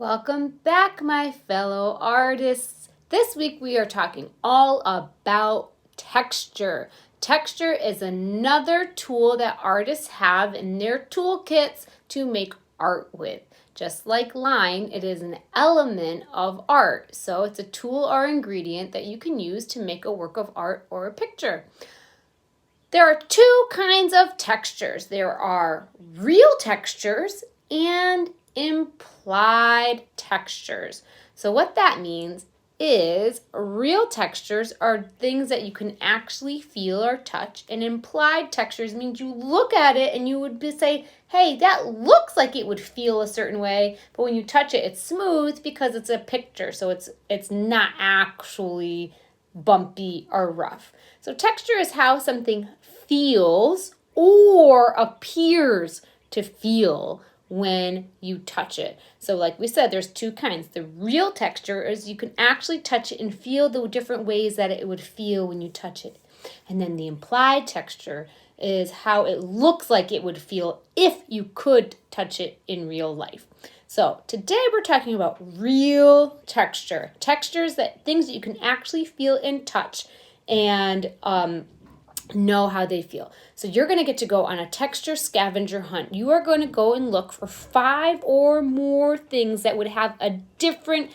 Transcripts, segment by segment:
Welcome back, my fellow artists. This week we are talking all about texture. Texture is another tool that artists have in their toolkits to make art with. Just like line, it is an element of art. So it's a tool or ingredient that you can use to make a work of art or a picture. There are two kinds of textures. There are real textures and implied textures. So what that means is real textures are things that you can actually feel or touch, and implied textures means you look at it and you would say, hey, that looks like it would feel a certain way, but when you touch it, it's smooth because it's a picture, so it's not actually bumpy or rough. So texture is how something feels or appears to feel when you touch it. So like we said, there's two kinds. The real texture is you can actually touch it and feel the different ways that it would feel when you touch it. And then the implied texture is how it looks like it would feel if you could touch it in real life. So today we're talking about real texture. Textures, that things that you can actually feel and touch and know how they feel. So you're going to get to go on a texture scavenger hunt. You are going to go and look for 5 or more things that would have a different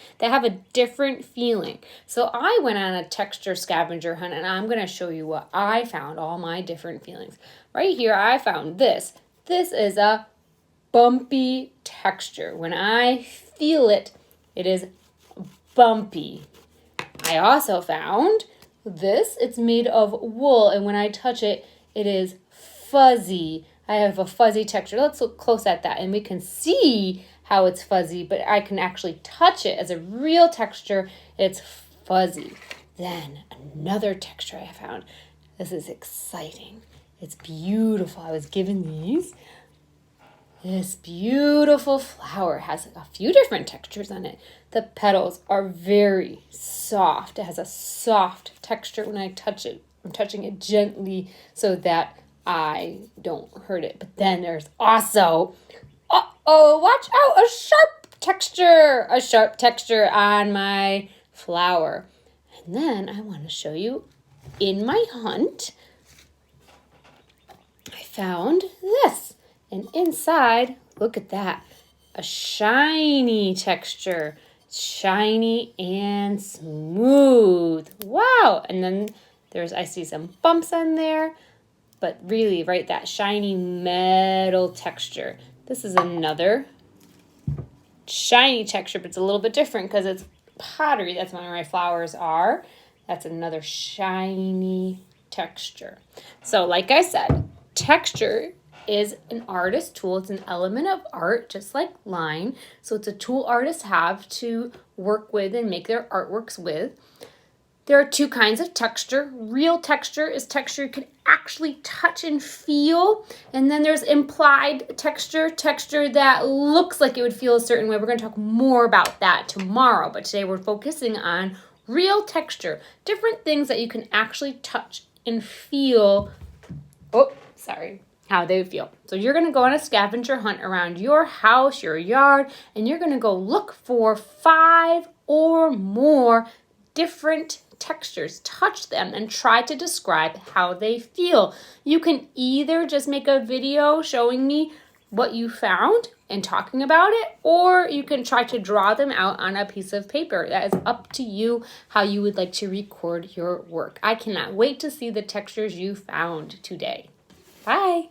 feeling. So I went on a texture scavenger hunt and I'm going to show you what I found, all my different feelings. Right here I found this. This is a bumpy texture. When I feel it, it is bumpy. I also found this. It's made of wool, and when I touch it, it is fuzzy. I have a fuzzy texture. Let's look close at that, and we can see how it's fuzzy, but I can actually touch it as a real texture. It's fuzzy. Then another texture I found. This is exciting. It's beautiful. I was given these. This beautiful flower has a few different textures on it. The petals are very soft. It has a soft texture when I touch it. I'm touching it gently so that I don't hurt it. But then there's also, watch out, a sharp texture on my flower. And then I want to show you in my hunt, I found this. And inside, look at that, a shiny texture, shiny and smooth. Wow. And then I see some bumps on there, but really, right, that shiny metal texture. This is another shiny texture, but it's a little bit different because it's pottery. That's where my flowers are. That's another shiny texture. So like I said, texture is an artist tool. It's an element of art, just like line. So it's a tool artists have to work with and make their artworks with. There are two kinds of texture. Real texture is texture you can actually touch and feel. And then there's implied texture that looks like it would feel a certain way. We're going to talk more about that tomorrow, but today we're focusing on real texture. Different things that you can actually touch and feel. How they feel. So you're going to go on a scavenger hunt around your house, your yard, and you're going to go look for 5 or more different textures. Touch them and try to describe how they feel. You can either just make a video showing me what you found and talking about it, or you can try to draw them out on a piece of paper. That is up to you how you would like to record your work. I cannot wait to see the textures you found today. Bye.